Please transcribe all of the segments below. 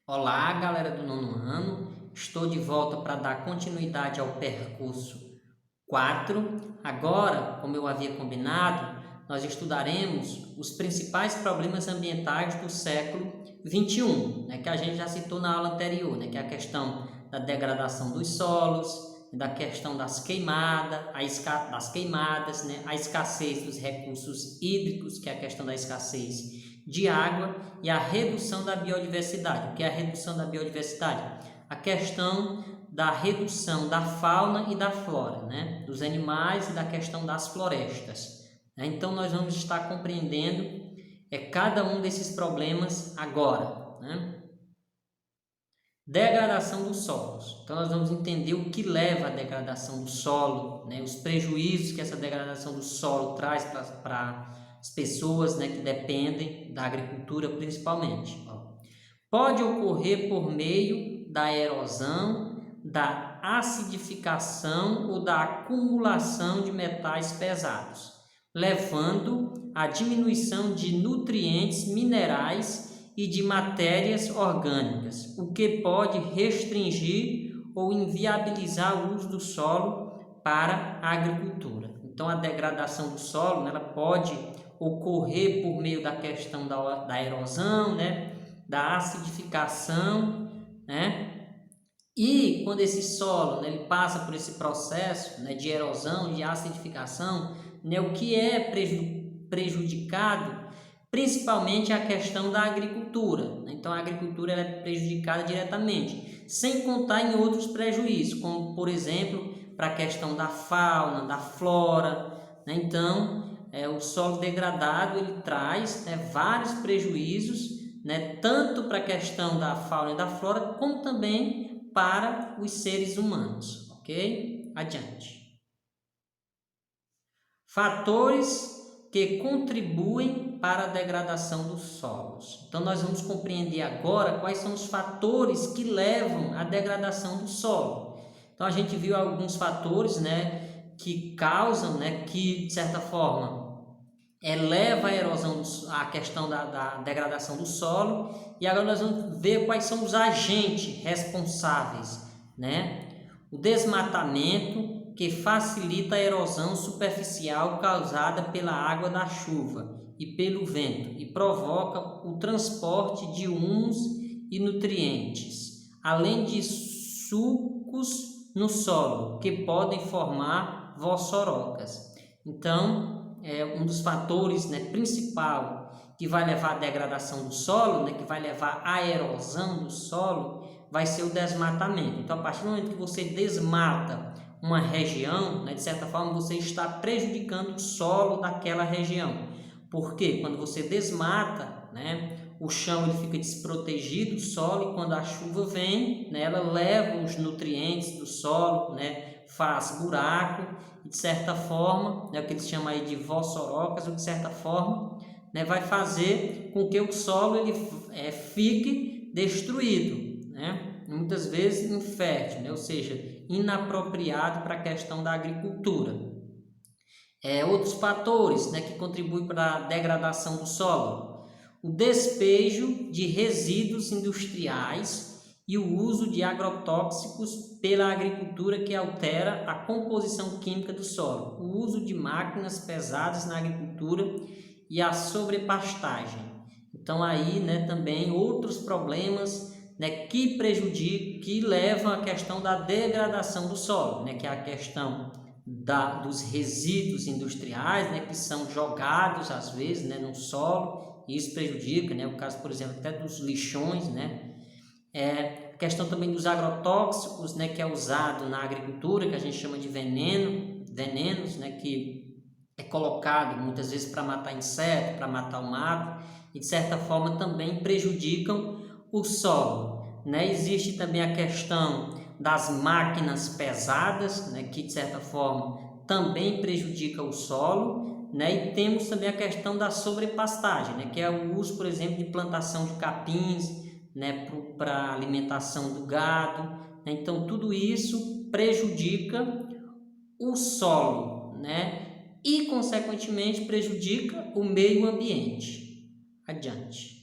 Olá, galera do nono ano. Estou de volta para dar continuidade ao percurso 4. Agora, como eu havia combinado, nós estudaremos os principais problemas ambientais do século 21, que a gente já citou na aula anterior, que é a questão da degradação dos solos, da questão das queimadas, a escassez dos recursos hídricos, que é a questão da escassez de água, e a redução da biodiversidade. O que é a redução da biodiversidade? A questão da redução da fauna e da flora, dos animais e da questão das florestas. Então, nós vamos estar compreendendo cada um desses problemas agora. Degradação dos solos. Então, nós vamos entender o que leva à degradação do solo, os prejuízos que essa degradação do solo traz para as pessoas que dependem da agricultura principalmente. Pode ocorrer por meio da erosão, da acidificação ou da acumulação de metais pesados, levando à diminuição de nutrientes, minerais e de matérias orgânicas, o que pode restringir ou inviabilizar o uso do solo para a agricultura. Então, a degradação do solo ela pode ocorrer por meio da questão da erosão, da acidificação, e quando esse solo ele passa por esse processo de erosão, de acidificação, o que é prejudicado principalmente a questão da agricultura. Então, a agricultura ela é prejudicada diretamente, sem contar em outros prejuízos, como, por exemplo, para a questão da fauna, da flora. Então, o solo degradado ele traz vários prejuízos, tanto para a questão da fauna e da flora, como também para os seres humanos. Ok? Adiante. Fatores que contribuem para a degradação dos solos. Então, nós vamos compreender agora quais são os fatores que levam à degradação do solo. Então, a gente viu alguns fatores, que causam, que de certa forma eleva a erosão, a questão da degradação do solo. E agora nós vamos ver quais são os agentes responsáveis, O desmatamento, que facilita a erosão superficial causada pela água da chuva e pelo vento e provoca o transporte de humus e nutrientes, além de sulcos no solo, que podem formar vossorocas. Então, um dos fatores principal que vai levar à degradação do solo, que vai levar à erosão do solo, vai ser o desmatamento. Então, a partir do momento que você desmata uma região, de certa forma, você está prejudicando o solo daquela região. Porque quando você desmata, o chão ele fica desprotegido do solo, e quando a chuva vem, ela leva os nutrientes do solo, faz buraco, e de certa forma, o que eles chamam aí de vossorocas, ou de certa forma, vai fazer com que o solo ele fique destruído, muitas vezes infértil, ou seja, inapropriado para a questão da agricultura. Outros fatores que contribuem para a degradação do solo: o despejo de resíduos industriais e o uso de agrotóxicos pela agricultura, que altera a composição química do solo, o uso de máquinas pesadas na agricultura e a sobrepastagem. Então, aí também outros problemas que prejudicam, que levam à questão da degradação do solo, que é a questão dos resíduos industriais, que são jogados às vezes no solo, e isso prejudica, o caso, por exemplo, até dos lixões, a questão também dos agrotóxicos, que é usado na agricultura, que a gente chama de venenos, que é colocado muitas vezes para matar inseto, para matar o mato, e de certa forma também prejudicam o solo. Existe também a questão das máquinas pesadas, que de certa forma também prejudica o solo, e temos também a questão da sobrepastagem, que é o uso, por exemplo, de plantação de capins, para alimentação do gado, Então, tudo isso prejudica o solo, e, consequentemente, prejudica o meio ambiente. Adiante.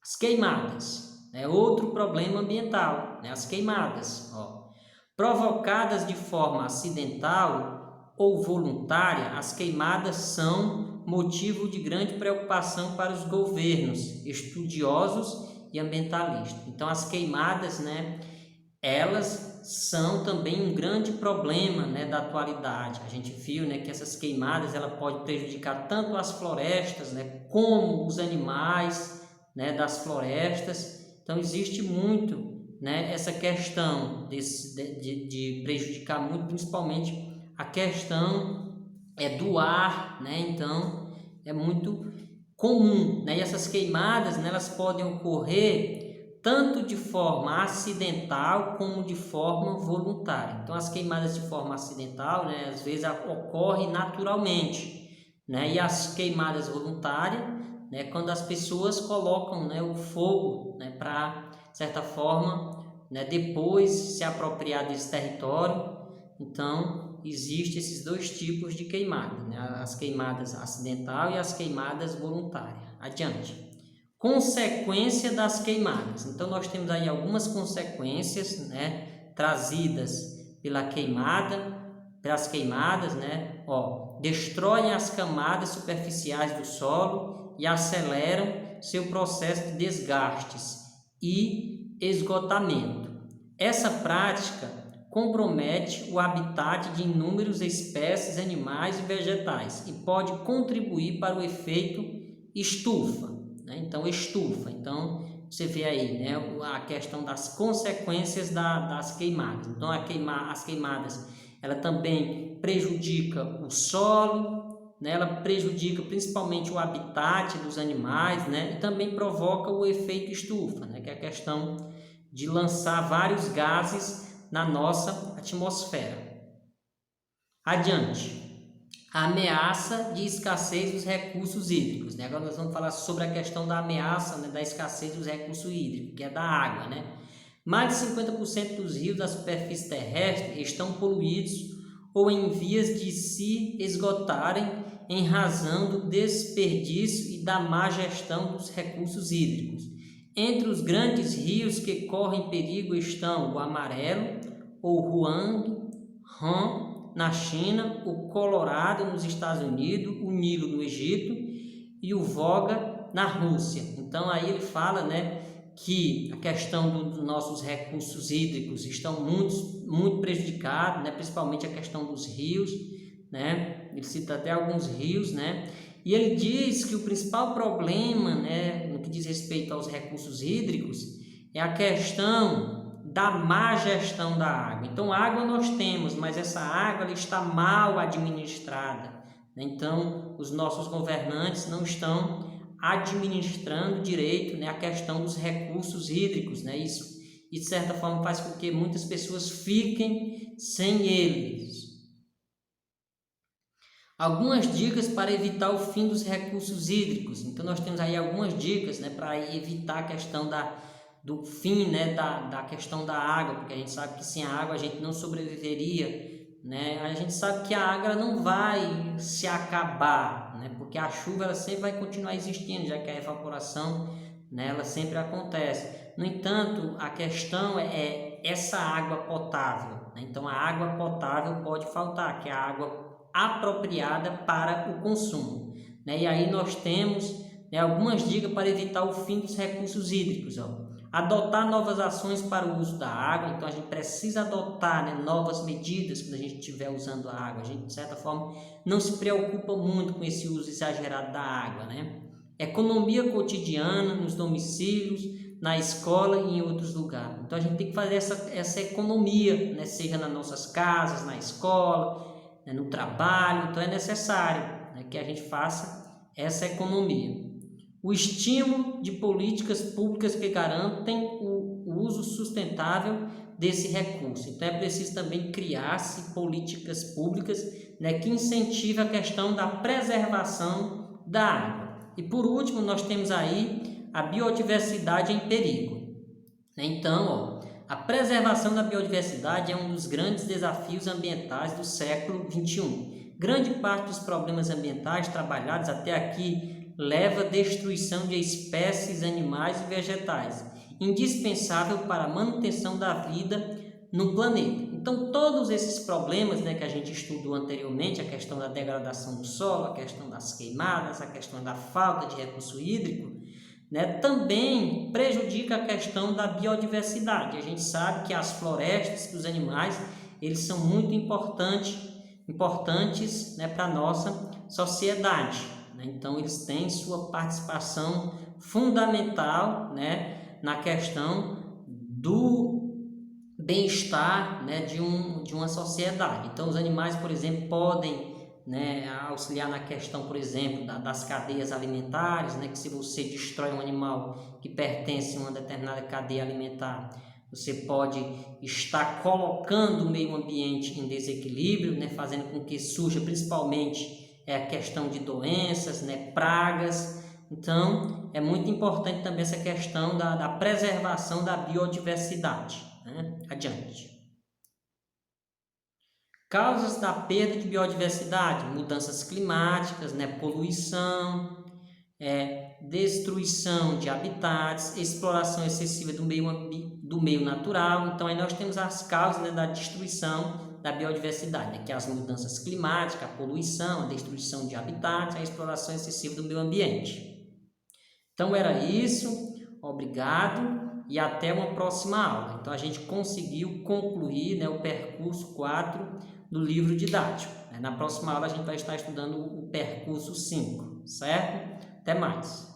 As queimadas. É outro problema ambiental, né? As queimadas, ó. Provocadas de forma acidental ou voluntária, as queimadas são motivo de grande preocupação para os governos, estudiosos e ambientalistas. Então, as queimadas, né, elas são também um grande problema, né, da atualidade. A gente viu, né, que essas queimadas ela pode prejudicar tanto as florestas, né, como os animais, né, das florestas. Então, existe muito, né, essa questão de prejudicar muito, principalmente a questão do ar, né? Então, é muito comum, né? E essas queimadas, né, elas podem ocorrer tanto de forma acidental como de forma voluntária. Então, as queimadas de forma acidental, né, às vezes ocorrem naturalmente, né? E as queimadas voluntárias, né, quando as pessoas colocam, né, o fogo, né, para, de certa forma, né, depois se apropriar desse território. Então, existem esses dois tipos de queimada, né? As queimadas acidental e as queimadas voluntárias. Adiante. Consequência das queimadas. Então, nós temos aí algumas consequências, né, trazidas pelas queimadas, né? Ó, destroem as camadas superficiais do solo e aceleram seu processo de desgastes e esgotamento. Essa prática compromete o habitat de inúmeras espécies animais e vegetais e pode contribuir para o efeito estufa. Então, estufa. Então, você vê aí, né, a questão das consequências das queimadas. Então, as queimadas, ela também prejudica o solo, né, ela prejudica principalmente o habitat dos animais, né, e também provoca o efeito estufa, né, que é a questão de lançar vários gases na nossa atmosfera. Adiante. A ameaça de escassez dos recursos hídricos, né? Agora nós vamos falar sobre a questão da ameaça, né, da escassez dos recursos hídricos, que é da água, né? Mais de 50% dos rios da superfície terrestre estão poluídos ou em vias de se esgotarem em razão do desperdício e da má gestão dos recursos hídricos. Entre os grandes rios que correm perigo estão o Amarelo, o Huang, Han, na China, o Colorado nos Estados Unidos, o Nilo no Egito e o Volga na Rússia. Então aí ele fala, né, que a questão dos nossos recursos hídricos estão muito prejudicados, né, principalmente a questão dos rios, né? Ele cita até alguns rios, né? E ele diz que o principal problema, né, no que diz respeito aos recursos hídricos é a questão da má gestão da água. Então, água nós temos, mas essa água ela está mal administrada. Então, os nossos governantes não estão administrando direito, né, a questão dos recursos hídricos, né? Isso, de certa forma, faz com que muitas pessoas fiquem sem eles. Algumas dicas para evitar o fim dos recursos hídricos. Então, nós temos aí algumas dicas, né, para evitar a questão do fim, né, da questão da água, porque a gente sabe que sem a água a gente não sobreviveria, né? A gente sabe que a água não vai se acabar, né, porque a chuva ela sempre vai continuar existindo, já que a evaporação, né, ela sempre acontece. No entanto, a questão é essa água potável, né? Então, a água potável pode faltar, que é a água apropriada para o consumo, né? E aí nós temos, né, algumas dicas para evitar o fim dos recursos hídricos, ó. Adotar novas ações para o uso da água. Então, a gente precisa adotar, né, novas medidas quando a gente estiver usando a água. A gente, de certa forma, não se preocupa muito com esse uso exagerado da água, né? Economia cotidiana nos domicílios, na escola e em outros lugares. Então, a gente tem que fazer essa economia, né, seja nas nossas casas, na escola, né, no trabalho. Então, é necessário, né, que a gente faça essa economia. O estímulo de políticas públicas que garantem o uso sustentável desse recurso. Então, é preciso também criar-se políticas públicas, né, que incentivem a questão da preservação da água. E, por último, nós temos aí a biodiversidade em perigo. Então, ó, a preservação da biodiversidade é um dos grandes desafios ambientais do século XXI. Grande parte dos problemas ambientais trabalhados até aqui leva à destruição de espécies animais e vegetais, indispensável para a manutenção da vida no planeta. Então, todos esses problemas, né, que a gente estudou anteriormente, a questão da degradação do solo, a questão das queimadas, a questão da falta de recurso hídrico, né, também prejudica a questão da biodiversidade. A gente sabe que as florestas, que os animais, eles são muito importantes, né, para a nossa sociedade, né? Então, eles têm sua participação fundamental, né, na questão do bem-estar, né, de uma sociedade. Então, os animais, por exemplo, podem, né, auxiliar na questão, por exemplo, das cadeias alimentares, né, que se você destrói um animal que pertence a uma determinada cadeia alimentar, você pode estar colocando o meio ambiente em desequilíbrio, né, fazendo com que surja principalmente a questão de doenças, né, pragas. Então, é muito importante também essa questão da preservação da biodiversidade, né? Adiante. Causas da perda de biodiversidade: mudanças climáticas, né, poluição, destruição de habitats, exploração excessiva do meio natural. Então, aí nós temos as causas, né, da destruição da biodiversidade, né, que é as mudanças climáticas, a poluição, a destruição de habitats, a exploração excessiva do meio ambiente. Então, era isso. Obrigado e até uma próxima aula. Então, a gente conseguiu concluir, né, o percurso 4 do livro didático. Na próxima aula, a gente vai estar estudando o percurso 5, certo? Até mais!